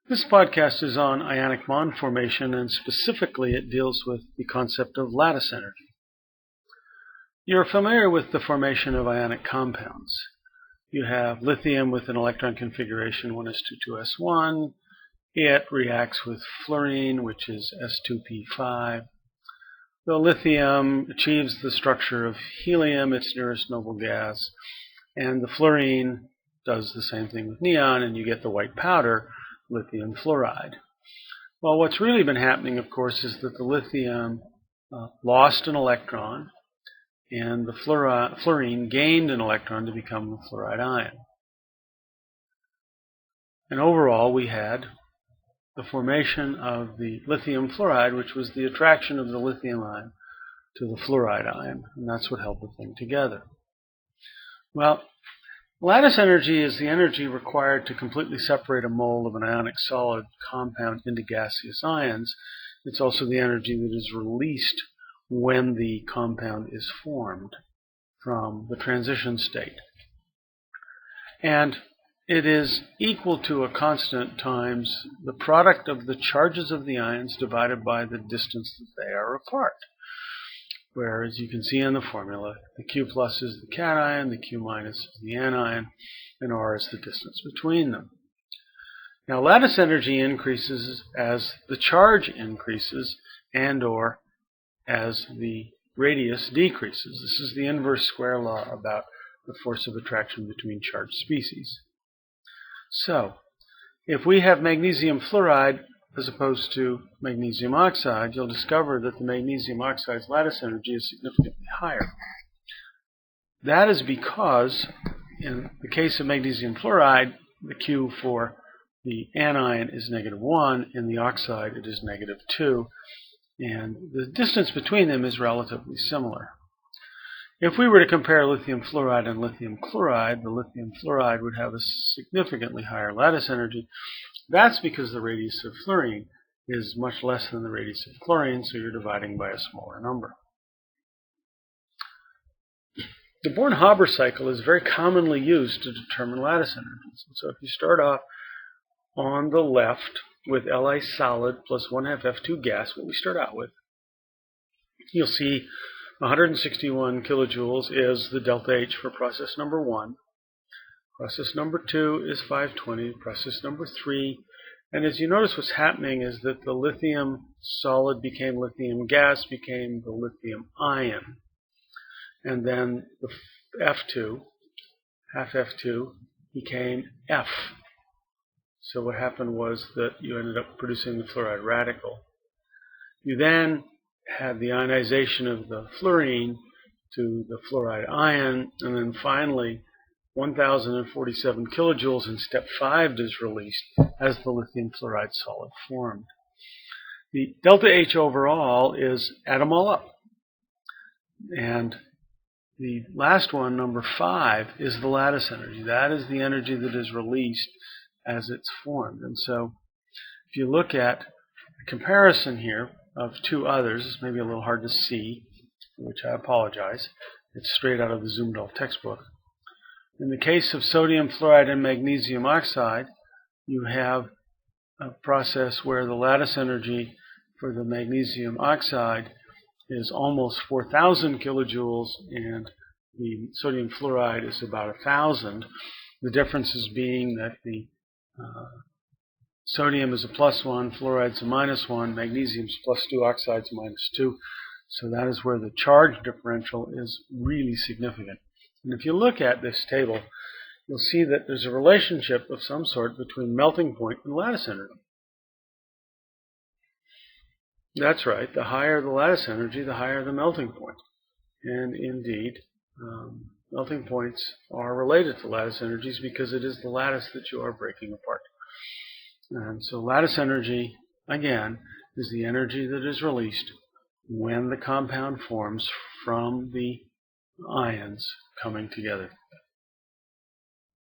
This podcast is on ionic bond formation, and specifically it deals with the concept of lattice energy. You're familiar with the formation of ionic compounds. You have lithium with an electron configuration 1s2 2s1. It reacts with fluorine, which is s2p5. The lithium achieves the structure of helium, its nearest noble gas, and the fluorine does the same thing with neon, and you get the white powder, lithium fluoride. Well, what's really been happening, of course, is that the lithium lost an electron, and the fluorine gained an electron to become the fluoride ion. And overall, we had the formation of the lithium fluoride, which was the attraction of the lithium ion to the fluoride ion, and that's what held the thing together. Well, lattice energy is the energy required to completely separate a mole of an ionic solid compound into gaseous ions. It's also the energy that is released when the compound is formed from the transition state. And it is equal to a constant times the product of the charges of the ions divided by the distance that they are apart. Where, as you can see in the formula, the Q plus is the cation, the Q minus is the anion, and R is the distance between them. Now, lattice energy increases as the charge increases and or as the radius decreases. This is the inverse square law about the force of attraction between charged species. So, if we have magnesium fluoride as opposed to magnesium oxide, you'll discover that the magnesium oxide's lattice energy is significantly higher. That is because, in the case of magnesium fluoride, the Q for the anion is -1, in the oxide it is -2, and the distance between them is relatively similar. If we were to compare lithium fluoride and lithium chloride, the lithium fluoride would have a significantly higher lattice energy. That's because the radius of fluorine is much less than the radius of chlorine, so you're dividing by a smaller number. The Born-Haber cycle is very commonly used to determine lattice energies. And so if you start off on the left with Li solid plus 1/2 F2 gas, what we start out with, you'll see 161 kilojoules is the delta H for process number 1. Process number 2 is 520, process number 3. And as you notice, what's happening is that the lithium solid became lithium gas, became the lithium ion. And then the F2, half F2, became F. So what happened was that you ended up producing the fluoride radical. You then had the ionization of the fluorine to the fluoride ion, and then finally 1,047 kilojoules in step 5 is released as the lithium fluoride solid formed. The delta H overall is add them all up. And the last one, number 5, is the lattice energy. That is the energy that is released as it's formed. And so if you look at a comparison here of two others, it's maybe a little hard to see, for which I apologize. It's straight out of the Zumdahl textbook. In the case of sodium fluoride and magnesium oxide, you have a process where the lattice energy for the magnesium oxide is almost 4,000 kilojoules, and the sodium fluoride is about 1,000. The differences being that the sodium is a +1, fluoride is a -1, magnesium is +2, oxide is -2. So that is where the charge differential is really significant. And if you look at this table, you'll see that there's a relationship of some sort between melting point and lattice energy. That's right, the higher the lattice energy, the higher the melting point. And indeed, melting points are related to lattice energies because it is the lattice that you are breaking apart. And so lattice energy, again, is the energy that is released when the compound forms from the ions coming together.